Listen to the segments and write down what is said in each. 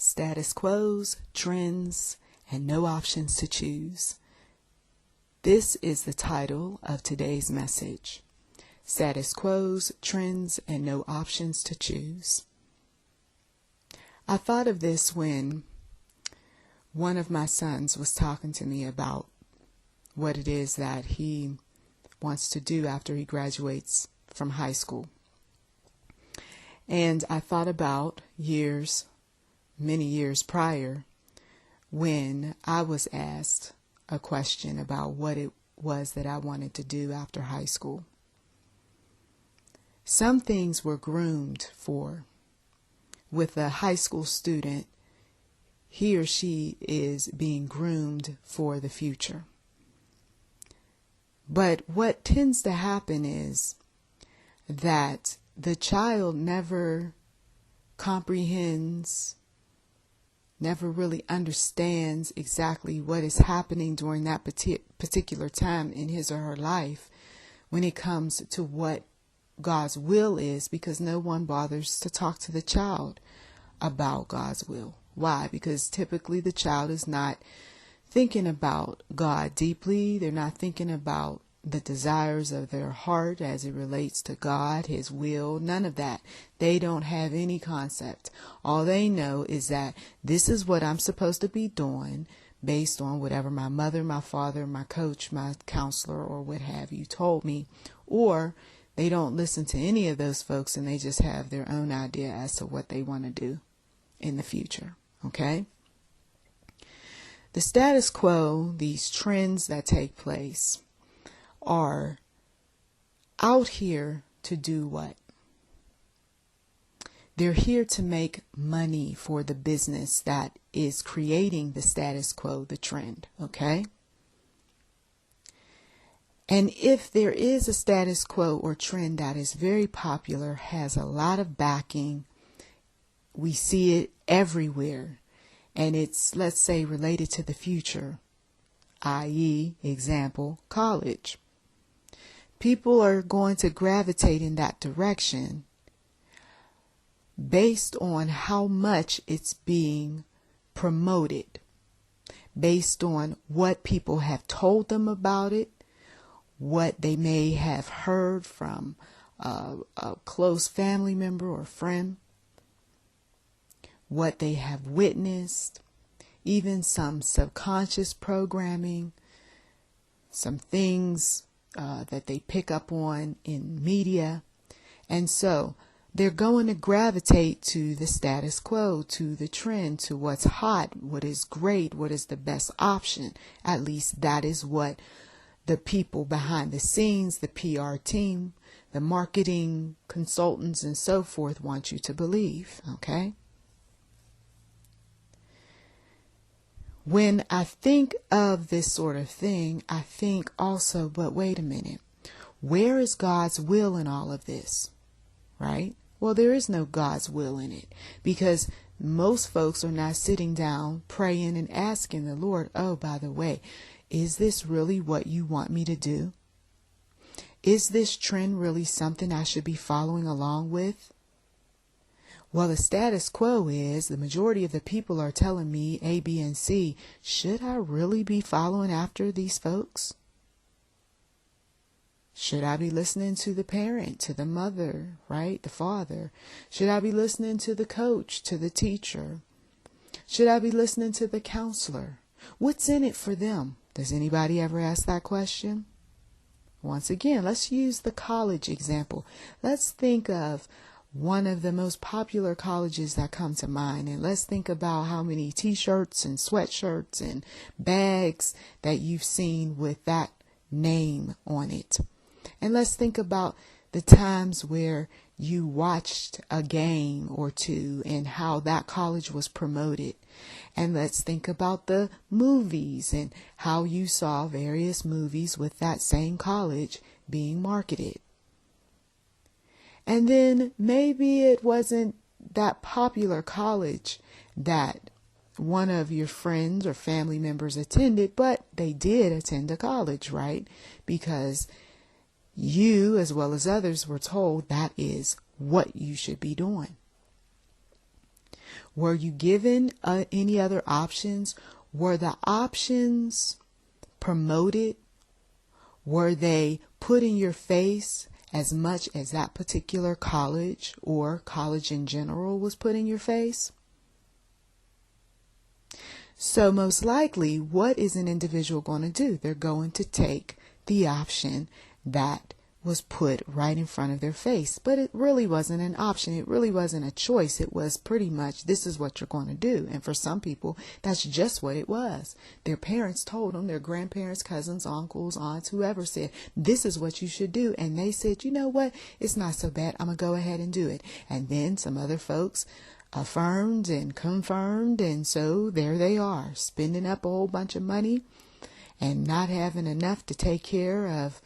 Status quos, trends, and no options to choose. This is the title of today's message. Status quos, trends, and no options to choose. I thought of this when one of my sons was talking to me about what it is that he wants to do after he graduates from high school. And I thought about many years prior, when I was asked a question about what it was that I wanted to do after high school. Some things were groomed for. With a high school student, he or she is being groomed for the future. But what tends to happen is that the child never comprehends, never really understands exactly what is happening during that particular time in his or her life when it comes to what God's will is, because no one bothers to talk to the child about God's will. Why? Because typically the child is not thinking about God deeply. They're not thinking about the desires of their heart as it relates to God, His will, none of that. They don't have any concept. All they know is that this is what I'm supposed to be doing based on whatever my mother, my father, my coach, my counselor, or what have you told me. Or they don't listen to any of those folks and they just have their own idea as to what they want to do in the future. Okay? The status quo, these trends that take place, are out here to do what? They're here to make money for the business that is creating the status quo, the trend, okay? And if there is a status quo or trend that is very popular, has a lot of backing, we see it everywhere, and it's, let's say, related to the future, i.e., example, college. People are going to gravitate in that direction based on how much it's being promoted, based on what people have told them about it, what they may have heard from a close family member or friend, what they have witnessed, even some subconscious programming, some things that they pick up on in media. And so they're going to gravitate to the status quo, to the trend, to what's hot, what is great, what is the best option. At least that is what the people behind the scenes, the PR team, the marketing consultants and so forth want you to believe. Okay? When I think of this sort of thing, I think also, but wait a minute, where is God's will in all of this? Right? Well, there is no God's will in it, because most folks are not sitting down praying and asking the Lord, oh, by the way, is this really what you want me to do? Is this trend really something I should be following along with? Well, the status quo is the majority of the people are telling me A, B, and C. Should I really be following after these folks? Should I be listening to the parent, to the mother, right? The father? Should I be listening to the coach, to the teacher? Should I be listening to the counselor? What's in it for them? Does anybody ever ask that question? Once again, let's use the college example. Let's think of one of the most popular colleges that come to mind, and let's think about how many t-shirts and sweatshirts and bags that you've seen with that name on it. And let's think about the times where you watched a game or two and how that college was promoted. And let's think about the movies and how you saw various movies with that same college being marketed. And then maybe it wasn't that popular college that one of your friends or family members attended, but they did attend a college, right? Because you, as well as others, were told that is what you should be doing. Were you given any other options? Were the options promoted? Were they put in your face as much as that particular college or college in general was put in your face? So most likely, what is an individual going to do? They're going to take the option that was put right in front of their face. But it really wasn't an option. It really wasn't a choice. It was pretty much, this is what you're going to do. And for some people, that's just what it was. Their parents told them, their grandparents, cousins, uncles, aunts, whoever said, this is what you should do. And they said, you know what? It's not so bad. I'm going to go ahead and do it. And then some other folks affirmed and confirmed. And so there they are, spending up a whole bunch of money and not having enough to take care of,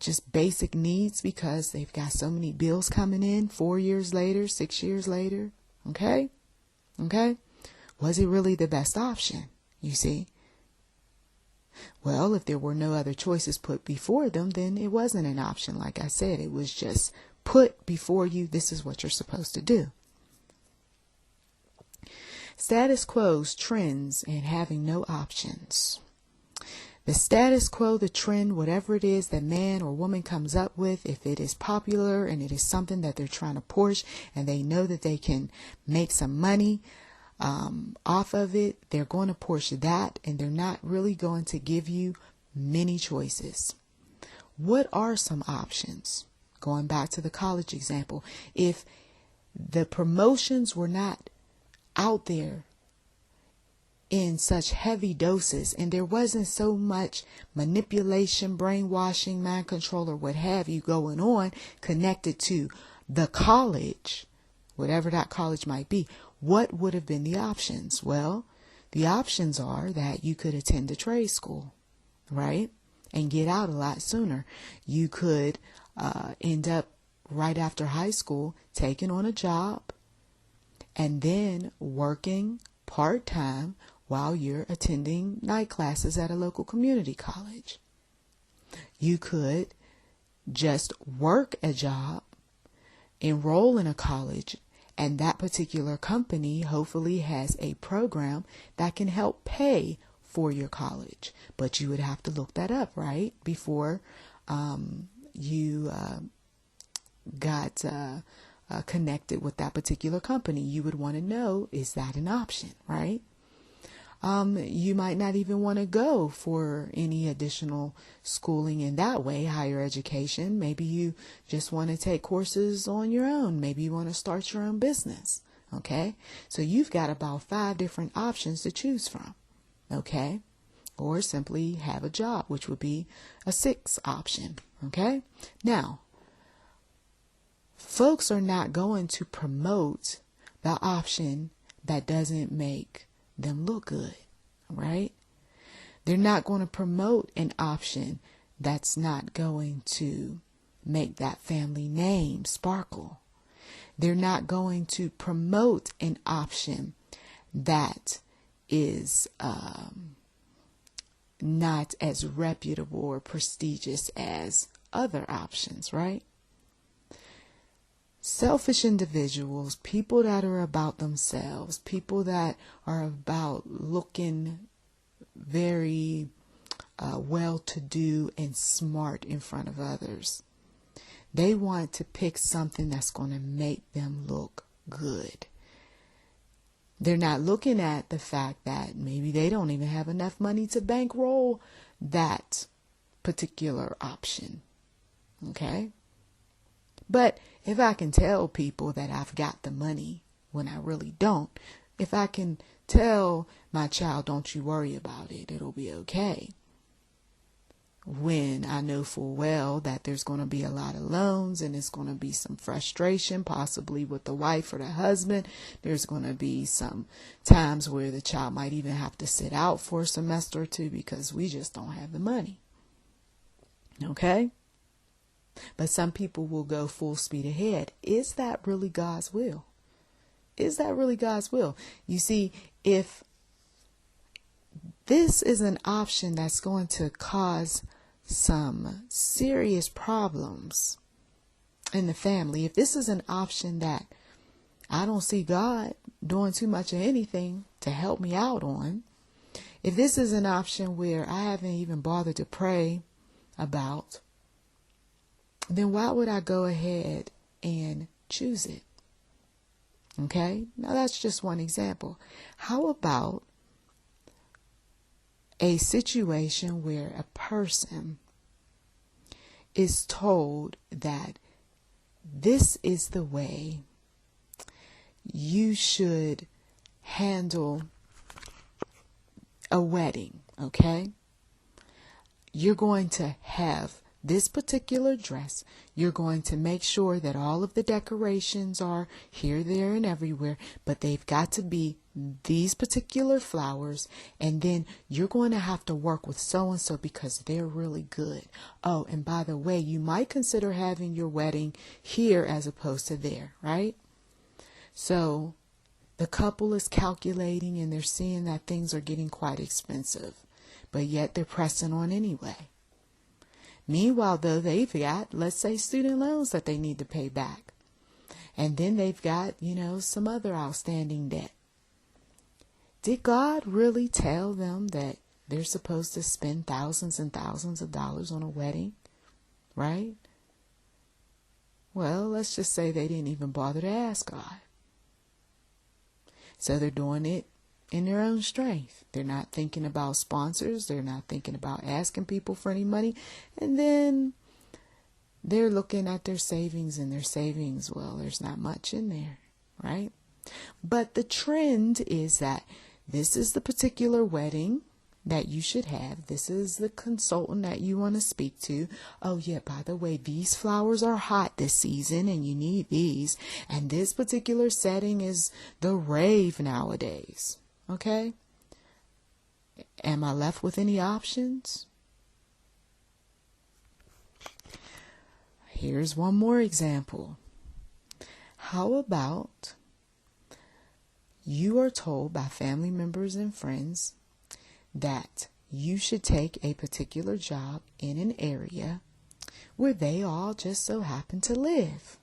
just basic needs because they've got so many bills coming in 4 years later, 6 years later. Okay? Was it really the best option? You see? Well, if there were no other choices put before them, then it wasn't an option. Like I said, it was just put before you. This is what you're supposed to do. Status quos, trends, and having no options. The status quo, the trend, whatever it is that man or woman comes up with, if it is popular and it is something that they're trying to push and they know that they can make some money off of it, they're going to push that, and they're not really going to give you many choices. What are some options? Going back to the college example, if the promotions were not out there in such heavy doses and there wasn't so much manipulation, brainwashing, mind control, or what have you going on connected to the college, whatever that college might be, what would have been the options? Well, the options are that you could attend a trade school, right? And get out a lot sooner. You could end up right after high school taking on a job and then working part-time while you're attending night classes at a local community college. You could just work a job, enroll in a college, and that particular company hopefully has a program that can help pay for your college. But you would have to look that up, right? Before you got connected with that particular company. You would want to know, is that an option, right? You might not even want to go for any additional schooling in that way, higher education. Maybe you just want to take courses on your own. Maybe you want to start your own business. Okay. So you've got about 5 different options to choose from. Okay. Or simply have a job, which would be a 6th option. Okay. Now, folks are not going to promote the option that doesn't make them look good, right? They're not going to promote an option that's not going to make that family name sparkle. They're not going to promote an option that is not as reputable or prestigious as other options, right? Selfish individuals, people that are about themselves, people that are about looking very well-to-do and smart in front of others. They want to pick something that's going to make them look good. They're not looking at the fact that maybe they don't even have enough money to bankroll that particular option. Okay? But if I can tell people that I've got the money when I really don't, if I can tell my child, don't you worry about it, it'll be okay. When I know full well that there's going to be a lot of loans and it's going to be some frustration, possibly with the wife or the husband. There's going to be some times where the child might even have to sit out for a semester or 2 because we just don't have the money. Okay? But some people will go full speed ahead. Is that really God's will? Is that really God's will? You see, if this is an option that's going to cause some serious problems in the family, if this is an option that I don't see God doing too much of anything to help me out on. If this is an option where I haven't even bothered to pray about, then why would I go ahead and choose it? Okay, now that's just one example. How about a situation where a person is told that this is the way you should handle a wedding, okay? You're going to have this particular dress. You're going to make sure that all of the decorations are here, there, and everywhere, but they've got to be these particular flowers, and then you're going to have to work with so-and-so because they're really good. Oh, and by the way, you might consider having your wedding here as opposed to there, right? So the couple is calculating and they're seeing that things are getting quite expensive, but yet they're pressing on anyway. Meanwhile, though, they've got, let's say, student loans that they need to pay back. And then they've got, some other outstanding debt. Did God really tell them that they're supposed to spend thousands and thousands of dollars on a wedding? Right? Well, let's just say they didn't even bother to ask God. So they're doing it in their own strength. They're not thinking about sponsors. They're not thinking about asking people for any money. And then they're looking at their savings, and their savings, well, there's not much in there, right? But the trend is that this is the particular wedding that you should have. This is the consultant that you want to speak to. Oh yeah, by the way, these flowers are hot this season and you need these. And this particular setting is the rave nowadays. Okay? Am I left with any options? Here's one more example. How about you are told by family members and friends that you should take a particular job in an area where they all just so happen to live.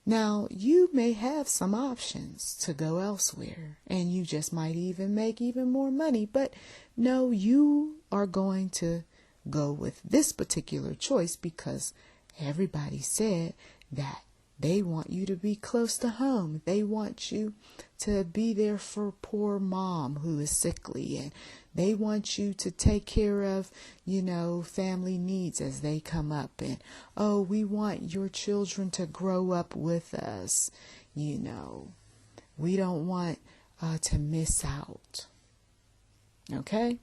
Now, you may have some options to go elsewhere, and you just might even make even more money, but no, you are going to go with this particular choice because everybody said that they want you to be close to home. They want you to be there for poor mom who is sickly, and they want you to take care of, family needs as they come up. And, oh, we want your children to grow up with us. We don't want to miss out. Okay?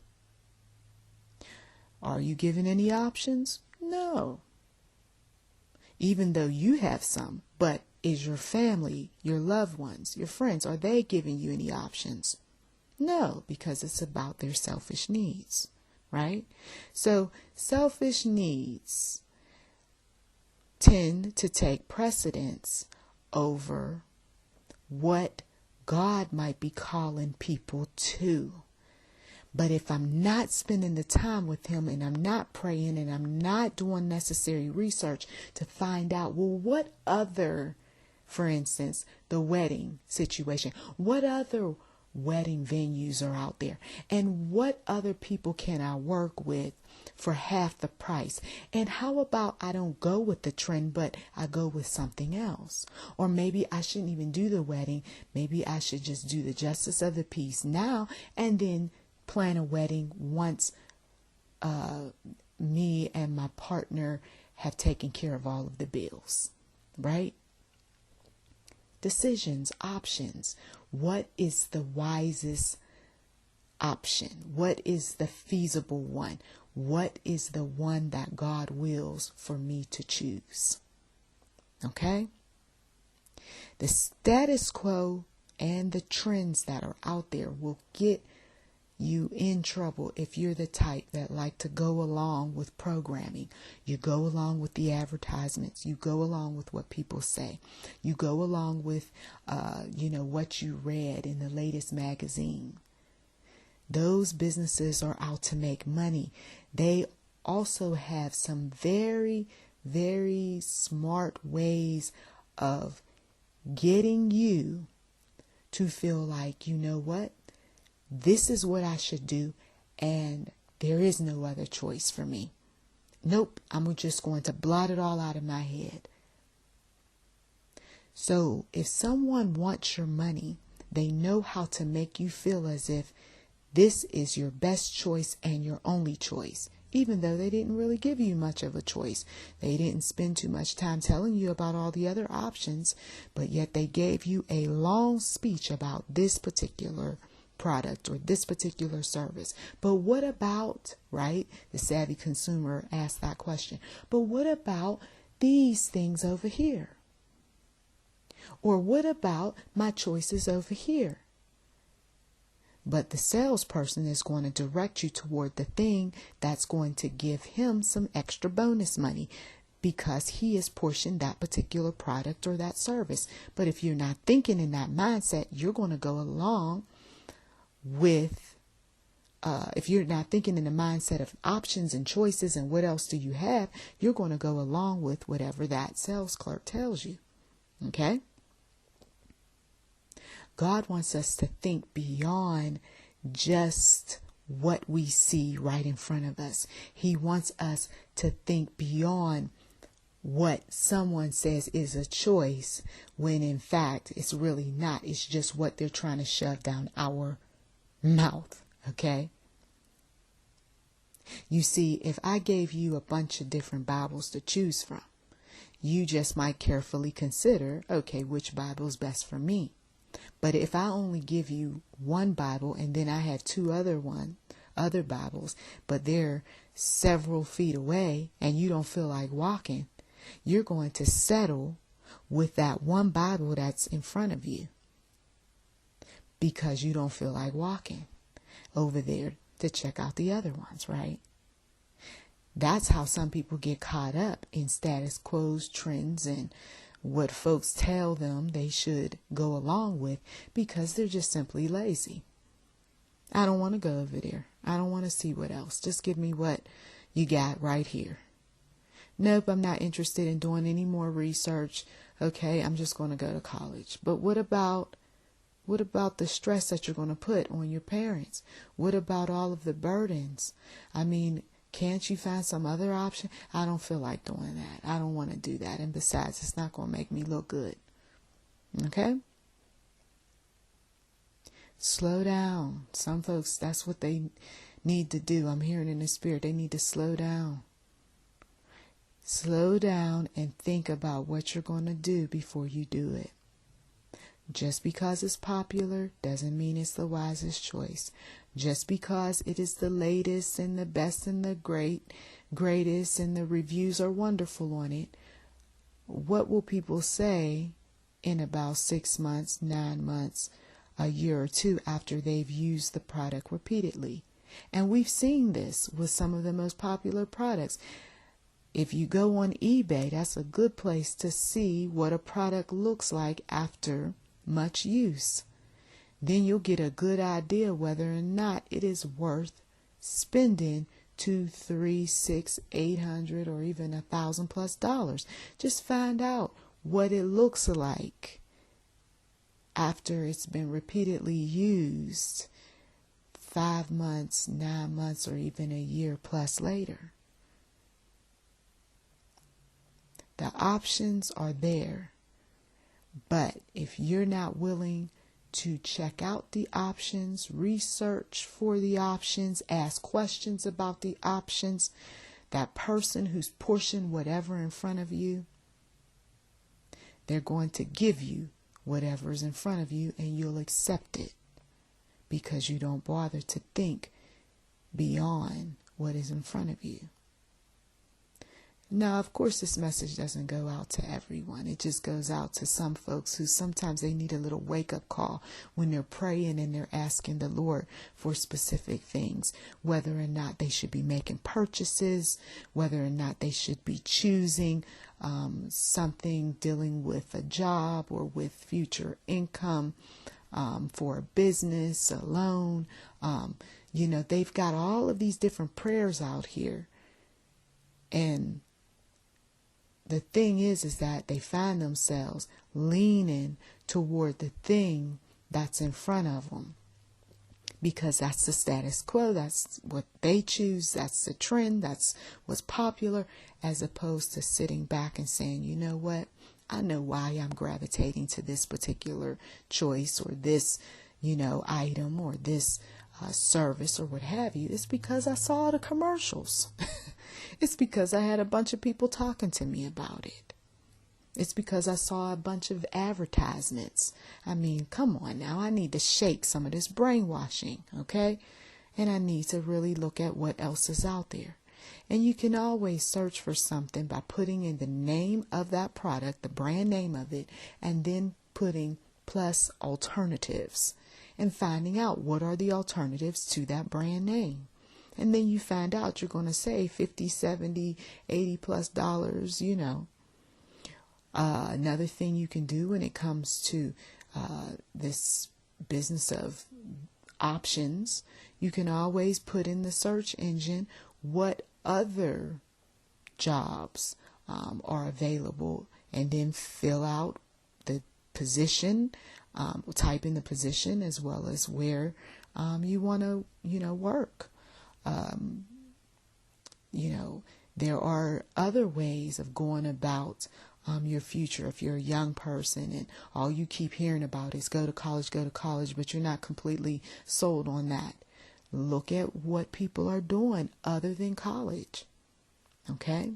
Are you given any options? No. Even though you have some, but is your family, your loved ones, your friends, are they giving you any options? No, because it's about their selfish needs, right? So selfish needs tend to take precedence over what God might be calling people to. But if I'm not spending the time with him, and I'm not praying, and I'm not doing necessary research to find out, well, what other, for instance, the wedding situation, what other wedding venues are out there, and what other people can I work with for half the price? And how about I don't go with the trend, but I go with something else? Or maybe I shouldn't even do the wedding. Maybe I should just do the justice of the peace now, and then plan a wedding once me and my partner have taken care of all of the bills, right? Decisions, options. What is the wisest option? What is the feasible one? What is the one that God wills for me to choose? Okay? The status quo and the trends that are out there will get you in trouble if you're the type that like to go along with programming. You go along with the advertisements. You go along with what people say. You go along with, what you read in the latest magazine. Those businesses are out to make money. They also have some very, very smart ways of getting you to feel like, you know what, this is what I should do, and there is no other choice for me. Nope, I'm just going to blot it all out of my head. So if someone wants your money, they know how to make you feel as if this is your best choice and your only choice, even though they didn't really give you much of a choice. They didn't spend too much time telling you about all the other options, but yet they gave you a long speech about this particular product or this particular service. But what about, right? The savvy consumer asked that question. But what about these things over here? Or what about my choices over here? But the salesperson is going to direct you toward the thing that's going to give him some extra bonus money because he has portioned that particular product or that service. But if you're not thinking in that mindset, you're going to go along with, if you're not thinking in the mindset of options and choices and what else do you have, you're going to go along with whatever that sales clerk tells you. Okay? God wants us to think beyond just what we see right in front of us. He wants us to think beyond what someone says is a choice when in fact it's really not. It's just what they're trying to shove down our mouth. Okay? You see, if I gave you a bunch of different Bibles to choose from, you just might carefully consider, okay, which Bible is best for me. But if I only give you one Bible and then I have two other Bibles, but they're several feet away and you don't feel like walking, you're going to settle with that one Bible that's in front of you because you don't feel like walking over there to check out the other ones, right? That's how some people get caught up in status quos, trends, and what folks tell them they should go along with because they're just simply lazy. I don't want to go over there. I don't want to see what else. Just give me what you got right here. Nope, I'm not interested in doing any more research. Okay, I'm just going to go to college. But what about the stress that you're going to put on your parents? What about all of the burdens? I mean, can't you find some other option? I don't feel like doing that. I don't want to do that. And besides, it's not going to make me look good. Okay? Slow down. Some folks, that's what they need to do. I'm hearing in the spirit. They need to slow down. Slow down and think about what you're going to do before you do it. Just because it's popular doesn't mean it's the wisest choice. Just because it is the latest and the best and the greatest and the reviews are wonderful on it, what will people say in about 6 months, 9 months, a year or two after they've used the product repeatedly? And we've seen this with some of the most popular products. If you go on eBay, that's a good place to see what a product looks like after much use. Then you'll get a good idea whether or not it is worth spending $200, $300, $600, $800, or even $1,000+ Just find out what it looks like after it's been repeatedly used 5 months, 9 months, or even a year plus later. The options are there. But if you're not willing to check out the options, research for the options, ask questions about the options, that person who's pushing whatever in front of you, they're going to give you whatever's in front of you and you'll accept it because you don't bother to think beyond what is in front of you. Now, of course, this message doesn't go out to everyone. It just goes out to some folks who sometimes they need a little wake-up call when they're praying and they're asking the Lord for specific things, whether or not they should be making purchases, whether or not they should be choosing something dealing with a job or with future income, for a business, a loan. They've got all of these different prayers out here. And the thing is that they find themselves leaning toward the thing that's in front of them, because that's the status quo. That's what they choose. That's the trend. That's what's popular, as opposed to sitting back and saying, you know what? I know why I'm gravitating to this particular choice, or this, item, or this service, or what have you. It's because I saw the commercials. It's because I had a bunch of people talking to me about it. It's because I saw a bunch of advertisements. I mean, come on now. I need to shake some of this brainwashing, okay? And I need to really look at what else is out there. And you can always search for something by putting in the name of that product, the brand name of it, and then putting plus alternatives and finding out what are the alternatives to that brand name. And then you find out you're going to save $50, $70, $80+, Another thing you can do when it comes to this business of options, you can always put in the search engine what other jobs are available, and then fill out the position, type in the position as well as where you want to, work. There are other ways of going about your future. If you're a young person and all you keep hearing about is go to college, but you're not completely sold on that, look at what people are doing other than college. Okay?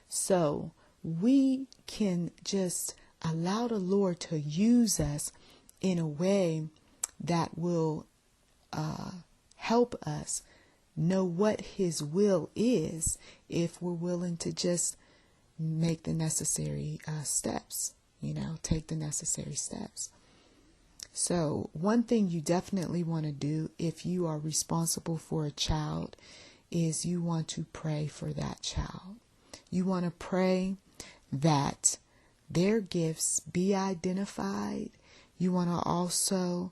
So we can just allow the Lord to use us in a way that will help us know what His will is, if we're willing to just make the necessary steps, take the necessary steps. So one thing you definitely want to do if you are responsible for a child is you want to pray for that child. You want to pray that their gifts be identified. You want to also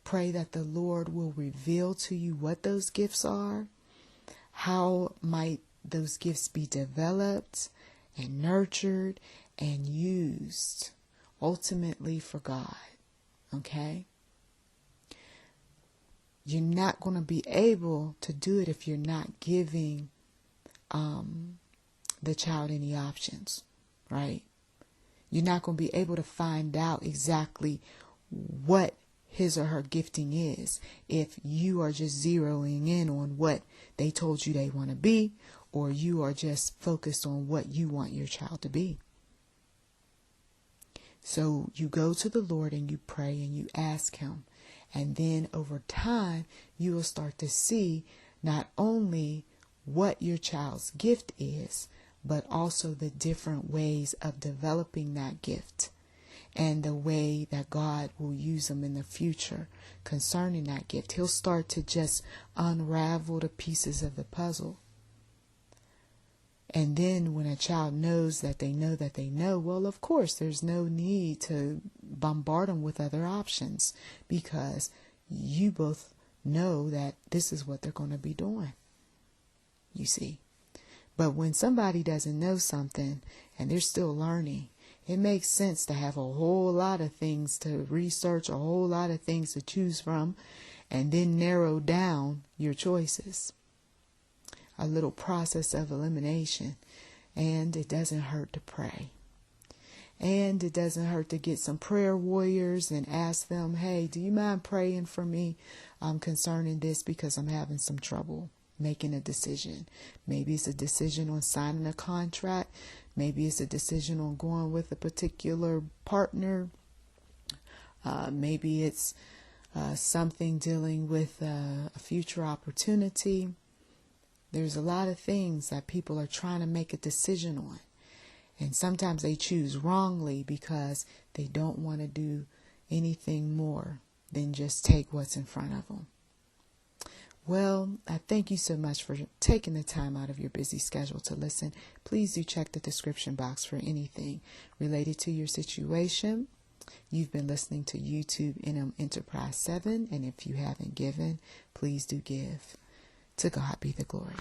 pray that the Lord will reveal to you what those gifts are. How might those gifts be developed and nurtured and used ultimately for God? Okay? You're not going to be able to do it if you're not giving the child any options, right? You're not going to be able to find out exactly what his or her gifting is if you are just zeroing in on what they told you they want to be, or you are just focused on what you want your child to be. So you go to the Lord and you pray and you ask Him. And then over time, you will start to see not only what your child's gift is, but also the different ways of developing that gift and the way that God will use them in the future concerning that gift. He'll start to just unravel the pieces of the puzzle. And then when a child knows that they know, well, of course, there's no need to bombard them with other options, because you both know that this is what they're going to be doing, you see. But when somebody doesn't know something and they're still learning, it makes sense to have a whole lot of things to research, a whole lot of things to choose from, and then narrow down your choices. A little process of elimination. And it doesn't hurt to pray. And it doesn't hurt to get some prayer warriors and ask them, hey, do you mind praying for me concerning this, because I'm having some trouble making a decision. Maybe it's a decision on signing a contract. Maybe it's a decision on going with a particular partner. Maybe it's something dealing with a future opportunity. There's a lot of things that people are trying to make a decision on. And sometimes they choose wrongly because they don't want to do anything more than just take what's in front of them. Well, I thank you so much for taking the time out of your busy schedule to listen. Please do check the description box for anything related to your situation. You've been listening to YouTube NM Enterprise 7, and if you haven't given, please do give. To God be the glory.